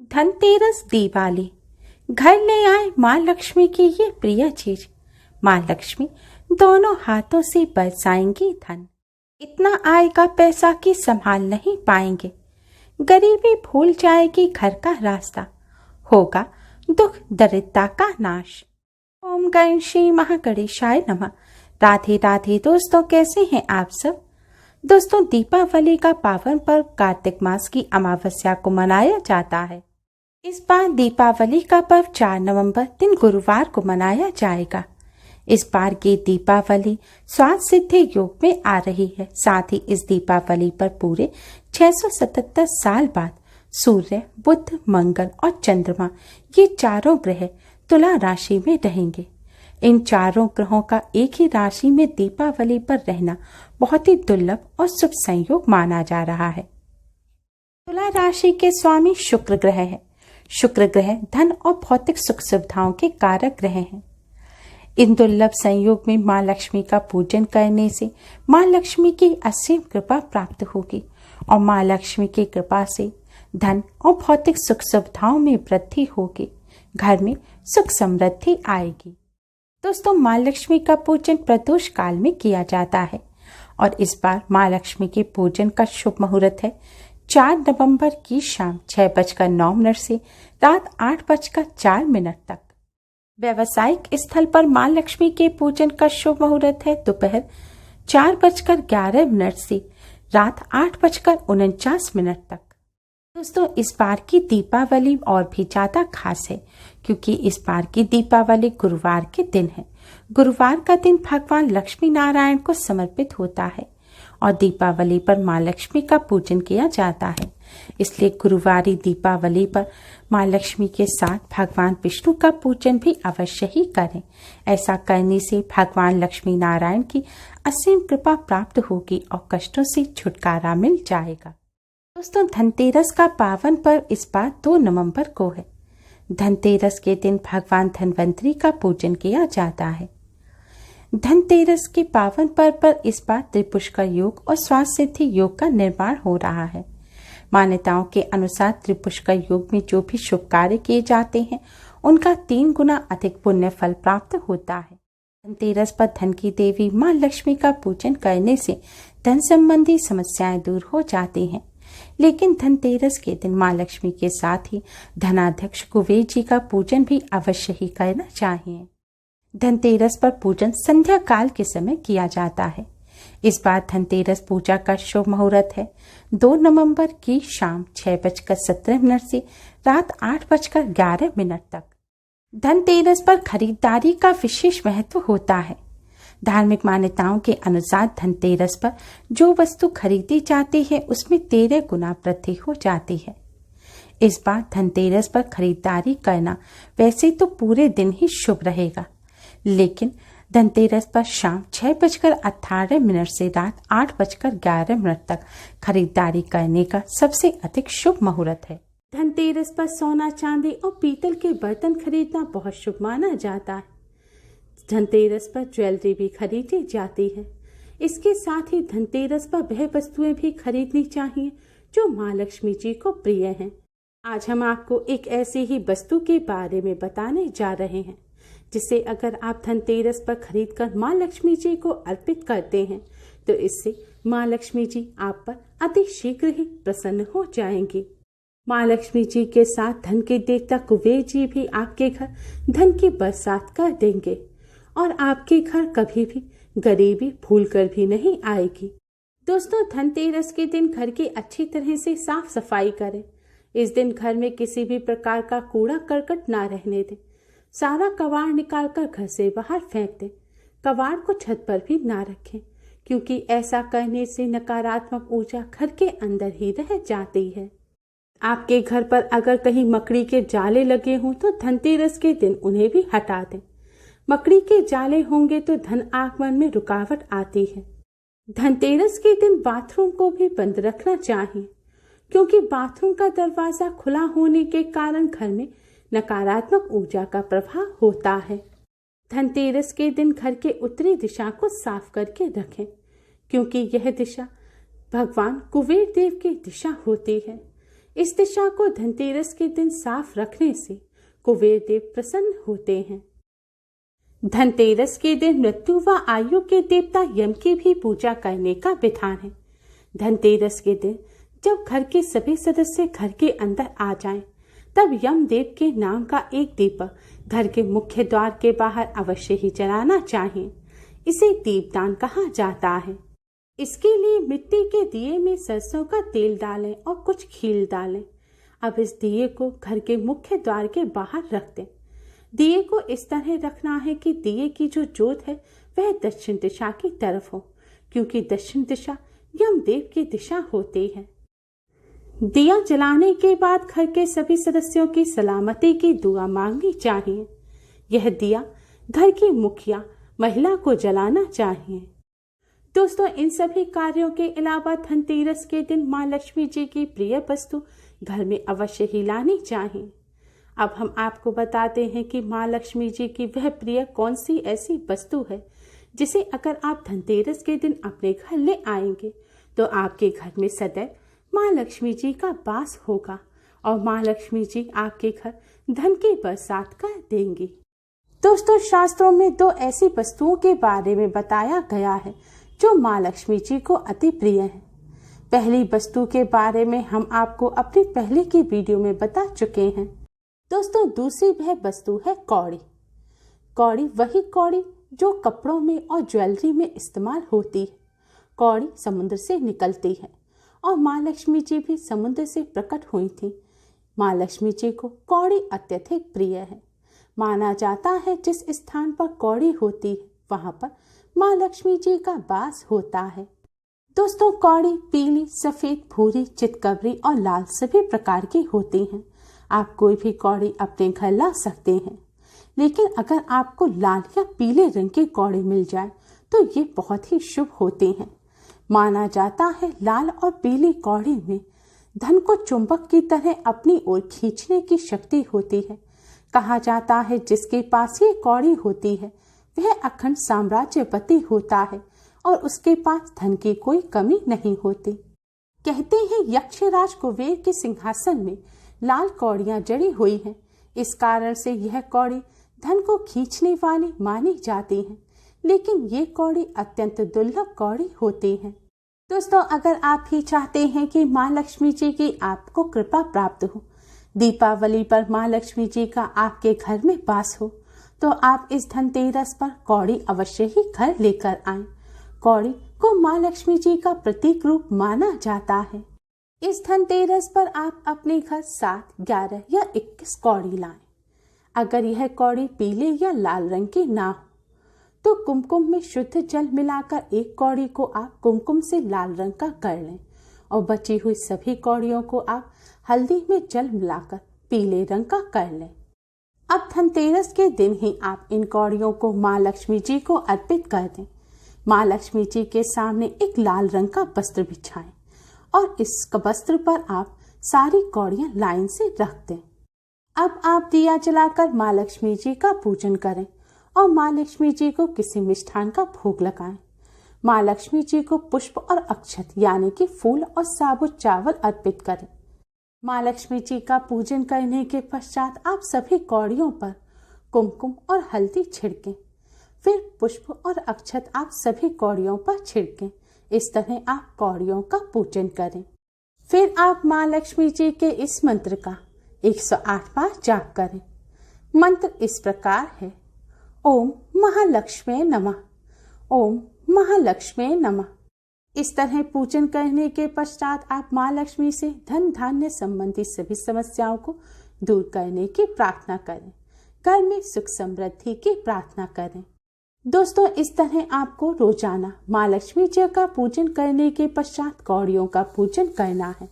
धनतेरस दिवाली घर ले आए माँ लक्ष्मी की ये प्रिय चीज। माँ लक्ष्मी दोनों हाथों से बरसाएंगी धन। इतना आएगा पैसा कि संभाल नहीं पाएंगे। गरीबी भूल जाएगी घर का रास्ता। होगा दुख दरिद्रता का नाश। ओम गणेशी महागणेशाय नमः। राधे राधे दोस्तों, कैसे हैं आप सब। दोस्तों, दीपावली का पावन पर्व कार्तिक मास की अमावस्या को मनाया जाता है। इस बार दीपावली का पर्व 4 नवंबर दिन गुरुवार को मनाया जाएगा। इस बार की दीपावली स्वाद सिद्धि योग में आ रही है। साथ ही इस दीपावली पर पूरे 677 साल बाद सूर्य, बुध, मंगल और चंद्रमा ये चारों ग्रह तुला राशि में रहेंगे। इन चारों ग्रहों का एक ही राशि में दीपावली पर रहना बहुत ही दुर्लभ और शुभ संयोग माना जा रहा है। तुला राशि के स्वामी शुक्र ग्रह है। शुक्र ग्रह धन और भौतिक सुख सुविधाओं के कारक ग्रह हैं। इन दुर्लभ संयोग में माँ लक्ष्मी का पूजन करने से माँ लक्ष्मी की असीम कृपा प्राप्त होगी और माँ लक्ष्मी की कृपा से धन और भौतिक सुख सुविधाओं में वृद्धि होगी। घर में सुख समृद्धि आएगी। दोस्तों, माँ लक्ष्मी का पूजन प्रदोष काल में किया जाता है और इस बार माँ लक्ष्मी के पूजन का शुभ मुहूर्त है 4 नवंबर की शाम 6:09 से रात 8:04 तक। व्यवसायिक स्थल पर मां लक्ष्मी के पूजन का शुभ मुहूर्त है दोपहर 4:11 से रात 8:49 तक। दोस्तों, इस बार की दीपावली और भी ज्यादा खास है क्योंकि इस बार की दीपावली गुरुवार के दिन है। गुरुवार का दिन भगवान लक्ष्मी नारायण को समर्पित होता है और दीपावली पर माँ लक्ष्मी का पूजन किया जाता है। इसलिए गुरुवारी दीपावली पर माँ लक्ष्मी के साथ भगवान विष्णु का पूजन भी अवश्य ही करें। ऐसा करने से भगवान लक्ष्मी नारायण की असीम कृपा प्राप्त होगी और कष्टों से छुटकारा मिल जाएगा। दोस्तों, धनतेरस का पावन पर्व इस बार 2 नवंबर को है। धनतेरस के दिन भगवान धन्वंतरी का पूजन किया जाता है। धनतेरस के पावन पर्व पर इस बार त्रिपुष्कर योग और स्वास्थ्य सिद्धि योग का निर्माण हो रहा है। मान्यताओं के अनुसार त्रिपुष्कर योग में जो भी शुभ कार्य किए जाते हैं उनका 3 गुना अधिक पुण्य फल प्राप्त होता है। धनतेरस पर धन की देवी माँ लक्ष्मी का पूजन करने से धन संबंधी समस्याएं दूर हो जाती हैं। लेकिन धनतेरस के दिन माँ लक्ष्मी के साथ ही धनाध्यक्ष कुबेर जी का पूजन भी अवश्य ही करना चाहिए। धनतेरस पर पूजन संध्या काल के समय किया जाता है। इस बार धनतेरस पूजा का शुभ मुहूर्त है 2 नवंबर की शाम 6:17 से रात 8:11 तक। धनतेरस पर खरीदारी का विशेष महत्व होता है। धार्मिक मान्यताओं के अनुसार धनतेरस पर जो वस्तु खरीदी जाती है उसमें 13 गुना वृद्धि हो जाती है। इस बार धनतेरस पर खरीदारी करना वैसे तो पूरे दिन ही शुभ रहेगा, लेकिन धनतेरस पर शाम 6:18 से रात 8:11 तक खरीदारी करने का सबसे अधिक शुभ मुहूर्त है। धनतेरस पर सोना, चांदी और पीतल के बर्तन खरीदना बहुत शुभ माना जाता है। धनतेरस पर ज्वेलरी भी खरीदी जाती है। इसके साथ ही धनतेरस पर वह वस्तुएं भी खरीदनी चाहिए जो माँ लक्ष्मी जी को प्रिय हैं। आज हम आपको एक ऐसी ही वस्तु के बारे में बताने जा रहे हैं जिसे अगर आप धनतेरस पर खरीदकर माँ लक्ष्मी जी को अर्पित करते हैं तो इससे माँ लक्ष्मी जी आप पर अति शीघ्र ही प्रसन्न हो जाएंगी। माँ लक्ष्मी जी के साथ धन के देवता कुबेर जी भी आपके घर धन की बरसात कर देंगे और आपके घर कभी भी गरीबी भूलकर भी नहीं आएगी। दोस्तों, धनतेरस के दिन घर की अच्छी तरह से साफ सफाई करें। इस दिन घर में किसी भी प्रकार का कूड़ा करकट ना रहने दें। सारा कबाड़ निकालकर घर से बाहर फेंक दें। कबाड़ को छत पर भी ना रखें क्योंकि ऐसा करने से नकारात्मक ऊर्जा घर के अंदर ही रह जाती है। आपके घर पर अगर कहीं मकड़ी के जाले लगे हों तो धनतेरस के दिन उन्हें भी हटा दें। मकड़ी के जाले होंगे तो धन आगमन में रुकावट आती है। धनतेरस के दिन बाथरूम को भी बंद रखना चाहिए क्योंकि बाथरूम का दरवाजा खुला होने के कारण घर में नकारात्मक ऊर्जा का प्रभाव होता है। धनतेरस के दिन घर के उत्तरी दिशा को साफ करके रखें क्योंकि यह दिशा भगवान कुबेर देव की दिशा होती है। इस दिशा को धनतेरस के दिन साफ रखने से कुबेर देव प्रसन्न होते हैं। धनतेरस के दिन मृत्यु व आयु के देवता यम की भी पूजा करने का विधान है। धनतेरस के दिन जब घर के सभी सदस्य घर के अंदर आ जाएं, तब यम देव के नाम का एक दीपक घर के मुख्य द्वार के बाहर अवश्य ही जलाना चाहिए। इसे दीपदान कहा जाता है। इसके लिए मिट्टी के दिए में सरसों का तेल डालें और कुछ खील डालें। अब इस दिए को घर के मुख्य द्वार के बाहर रख दें। दिए को इस तरह रखना है कि दिए की जो ज्योत है वह दक्षिण दिशा की तरफ हो, क्योंकि दक्षिण दिशा यमदेव की दिशा होती है। दिया जलाने के बाद घर के सभी सदस्यों की सलामती की दुआ मांगनी चाहिए। यह दिया घर की मुखिया महिला को जलाना चाहिए। दोस्तों, इन सभी कार्यों के अलावा धनतेरस के दिन माँ लक्ष्मी जी की प्रिय वस्तु घर में अवश्य ही लानी चाहिए। अब हम आपको बताते हैं कि माँ लक्ष्मी जी की वह प्रिय कौन सी ऐसी वस्तु है जिसे अगर आप धनतेरस के दिन अपने घर ले आएंगे तो आपके घर में सदैव माँ लक्ष्मी जी का वास होगा और माँ लक्ष्मी जी आपके घर धन की बरसात कर देंगी। दोस्तों, शास्त्रों में दो ऐसी वस्तुओं के बारे में बताया गया है जो माँ लक्ष्मी जी को अति प्रिय है। पहली वस्तु के बारे में हम आपको अपनी पहले की वीडियो में बता चुके हैं। दोस्तों, दूसरी वह वस्तु है कौड़ी। कौड़ी वही कौड़ी जो कपड़ों में और ज्वेलरी में इस्तेमाल होती है। कौड़ी समुद्र से निकलती है और माँ लक्ष्मी जी भी समुद्र से प्रकट हुई थी। माँ लक्ष्मी जी को कौड़ी अत्यधिक प्रिय है। माना जाता है जिस स्थान पर कौड़ी होती है वहां पर माँ लक्ष्मी जी का वास होता है। दोस्तों, कौड़ी पीली, सफेद, भूरी, चितकबरी और लाल सभी प्रकार की होती हैं। आप कोई भी कौड़ी अपने घर ला सकते हैं, लेकिन अगर आपको लाल या पीले रंग की कौड़ी मिल जाए तो ये बहुत ही शुभ होते हैं। माना जाता है लाल और पीली कौड़ी में धन को चुंबक की तरह अपनी ओर खींचने की शक्ति होती है। कहा जाता है जिसके पास ये कौड़ी होती है वह अखंड साम्राज्यपति होता है और उसके पास धन की कोई कमी नहीं होती। कहते हैं यक्षराज कुबेर के सिंहासन में लाल कौड़ियां जड़ी हुई हैं। इस कारण से यह कौड़ी धन को खींचने वाली मानी जाती है, लेकिन ये कौड़ी अत्यंत दुर्लभ कौड़ी होती है। दोस्तों, अगर आप भी चाहते हैं कि माँ लक्ष्मी जी की आपको कृपा प्राप्त हो, दीपावली पर माँ लक्ष्मी जी का आपके घर में वास हो, तो आप इस धनतेरस पर कौड़ी अवश्य ही घर लेकर आएं। कौड़ी को माँ लक्ष्मी जी का प्रतीक रूप माना जाता है। इस धनतेरस पर आप अपने घर 7, 11 या 21 कौड़ी लाएं। अगर यह कौड़ी पीले या लाल रंग की ना हो तो कुमकुम में शुद्ध जल मिलाकर एक कौड़ी को आप कुमकुम से लाल रंग का कर लें और बची हुई सभी कौड़ियों को आप हल्दी में जल मिलाकर पीले रंग का कर लें। अब धनतेरस के दिन ही आप इन कौड़ियों को माँ लक्ष्मी जी को अर्पित कर दें। माँ लक्ष्मी जी के सामने एक लाल रंग का वस्त्र बिछाएं और इस वस्त्र पर आप सारी कौड़ियां लाइन से रख दें। अब आप दिया जलाकर माँ लक्ष्मी जी का पूजन करें और माँ लक्ष्मी जी को किसी मिष्ठान का भोग लगाएं। माँ लक्ष्मी जी को पुष्प और अक्षत यानी कि फूल और साबुत चावल अर्पित करें। माँ लक्ष्मी जी का पूजन करने के पश्चात आप सभी कौड़ियों पर कुमकुम और हल्दी छिड़कें। फिर पुष्प और अक्षत आप सभी कौड़ियों पर छिड़कें। इस तरह आप कौड़ियों का पूजन करें। फिर आप माँ लक्ष्मी जी के इस मंत्र का 108 बार जाप करें। मंत्र इस प्रकार है: ओम महालक्ष्मी नमः, ओम महालक्ष्मी नमः। इस तरह पूजन करने के पश्चात आप माँ लक्ष्मी से धन धान्य संबंधी सभी समस्याओं को दूर करने की प्रार्थना करें। घर में सुख समृद्धि की प्रार्थना करें। दोस्तों, इस तरह आपको रोजाना माँ लक्ष्मी जी का पूजन करने के पश्चात कौड़ियों का पूजन करना है।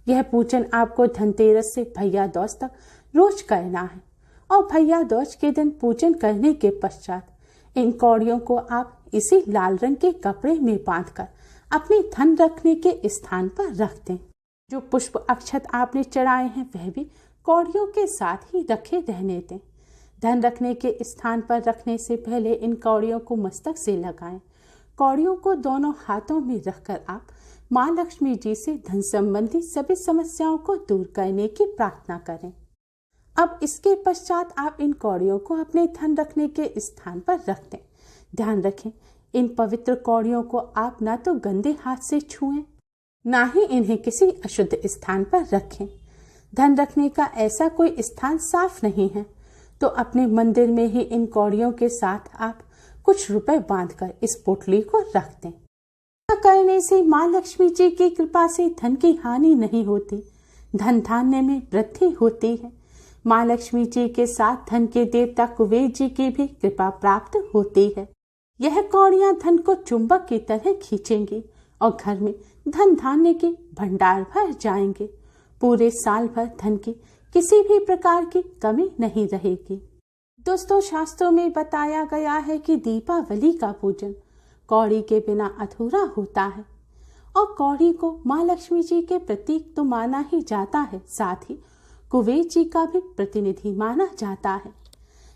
यह पूजन आपको धनतेरस से भैया दूज तक रोज करना है और भैया दूज के दिन पूजन करने के पश्चात इन कौड़ियों को आप इसी लाल रंग के कपड़े में बांधकर अपने धन रखने के स्थान पर रख दें। जो पुष्प अक्षत आपने चढ़ाए हैं वह भी कौड़ियों के साथ ही रखे रहने दें। धन रखने के स्थान पर रखने से पहले इन कौड़ियों को मस्तक से लगाएं। कौड़ियों को दोनों हाथों में रखकर आप माँ लक्ष्मी जी से धन संबंधी सभी समस्याओं को दूर करने की प्रार्थना करें। अब इसके पश्चात आप इन कौड़ियों को अपने धन रखने के स्थान पर रख दें। ध्यान रखें, इन पवित्र कौड़ियों को आप ना तो गंदे हाथ से छुएं, ना ही इन्हें किसी अशुद्ध स्थान पर रखें। धन रखने का ऐसा कोई स्थान साफ नहीं है तो अपने मंदिर में ही इन कौड़ियों के साथ आप कुछ रुपए बांधकर इस पोटली को रख दें। ऐसा करने से माँ लक्ष्मी जी की कृपा से धन की हानि नहीं होती, धन धान्य में वृद्धि होती है। माँ लक्ष्मी जी के साथ धन के देवता कुबेर जी की भी कृपा प्राप्त होती है। यह कौड़ियां धन को चुंबक की तरह खींचेंगी और घर में धन धान्य के भंडार भर जाएंगे। पूरे साल भर धन की किसी भी प्रकार की कमी नहीं रहेगी। दोस्तों, शास्त्रों में बताया गया है कि दीपावली का पूजन कौड़ी के बिना अधूरा होता है और कौड़ी को माँ लक्ष्मी जी के प्रतीक तो माना ही जाता है, साथ ही कुबेर जी का भी प्रतिनिधि माना जाता है।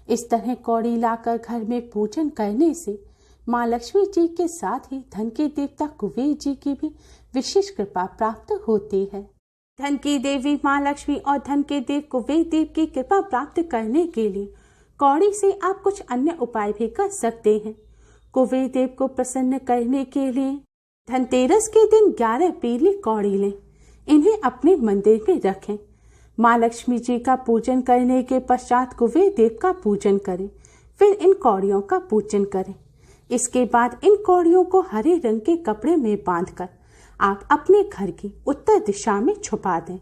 इस तरह कौड़ी लाकर घर में पूजन करने से माँ लक्ष्मी जी के साथ ही धन के देवता कुबेर जी की भी विशेष कृपा प्राप्त होती है। धन की देवी माँ लक्ष्मी और धन के देव कुबेर देव की कृपा प्राप्त करने के लिए कौड़ी से आप कुछ अन्य उपाय भी कर सकते हैं। कुबेर देव को प्रसन्न करने के लिए धनतेरस के दिन 11 पीली कौड़ी लें, इन्हें अपने मंदिर में रखें। माँ लक्ष्मी जी का पूजन करने के पश्चात कुबेर देव का पूजन करें, फिर इन कौड़ियों का पूजन करें। इसके बाद इन कौड़ियों को हरे रंग के कपड़े में बांधकर आप अपने घर की उत्तर दिशा में छुपा दें,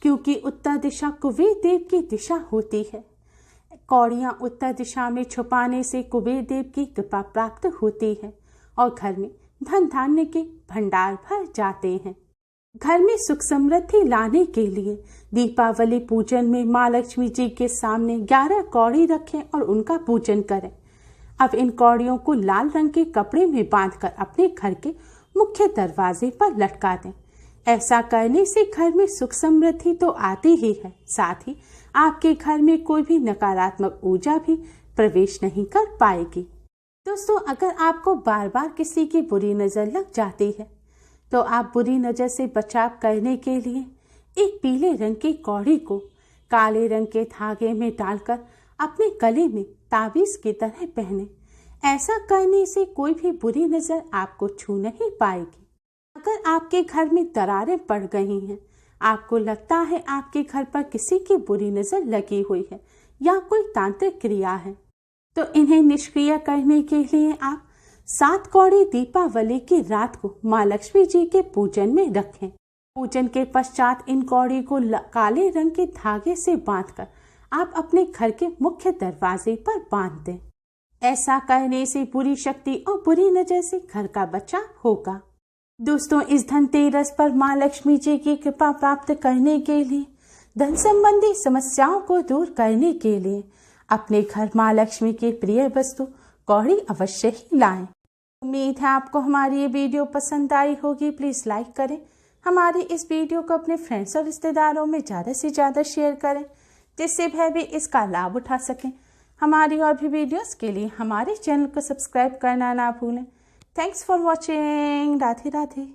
क्योंकि उत्तर दिशा कुबेर देव की दिशा होती है। कौड़ियां उत्तर दिशा में छुपाने से कुबेर देव की कृपा प्राप्त होती है और घर में धन धान्य के भंडार भर जाते हैं। घर में सुख समृद्धि लाने के लिए दीपावली पूजन में माँ लक्ष्मी जी के सामने 11 कौड़ी रखें और उनका पूजन करें। अब इन कौड़ियों को लाल रंग के कपड़े में बांधकर अपने घर के मुख्य दरवाजे पर लटका दें। ऐसा करने से घर में सुख समृद्धि तो आती ही है, साथ ही आपके घर में कोई भी नकारात्मक ऊर्जा भी प्रवेश नहीं कर पाएगी। दोस्तों, अगर आपको बार बार किसी की बुरी नजर लग जाती है तो आप बुरी नजर से बचाव करने के लिए एक पीले रंग की कौड़ी को काले रंग के धागे में डालकर अपने गले में ताबीज की तरह पहने। ऐसा करने से कोई भी बुरी नजर आपको छू नहीं पाएगी। अगर आपके घर में दरारें पड़ गई हैं, आपको लगता है आपके घर पर किसी की बुरी नजर लगी हुई है या कोई तांत्रिक क्रिया है, तो इन्हें निष्क्रिय करने के लिए आप 7 कौड़ी दीपावली की रात को माँ लक्ष्मी जी के पूजन में रखें। पूजन के पश्चात इन कौड़ी को काले रंग के धागे से बांधकर आप अपने घर के मुख्य दरवाजे पर बांध दें। ऐसा करने से बुरी शक्ति और बुरी नजर से घर का बचाव होगा। दोस्तों, इस धनतेरस पर माँ लक्ष्मी जी की कृपा प्राप्त करने के लिए, धन संबंधी समस्याओं को दूर करने के लिए अपने घर माँ लक्ष्मी की प्रिय वस्तु कौड़ी अवश्य ही लाएं। उम्मीद है आपको हमारी ये वीडियो पसंद आई होगी। प्लीज़ लाइक करें, हमारी इस वीडियो को अपने फ्रेंड्स और रिश्तेदारों में ज़्यादा से ज़्यादा शेयर करें, जिससे वह भी इसका लाभ उठा सकें। हमारी और भी वीडियोस के लिए हमारे चैनल को सब्सक्राइब करना ना भूलें। Thanks for watching. Radhe Radhe.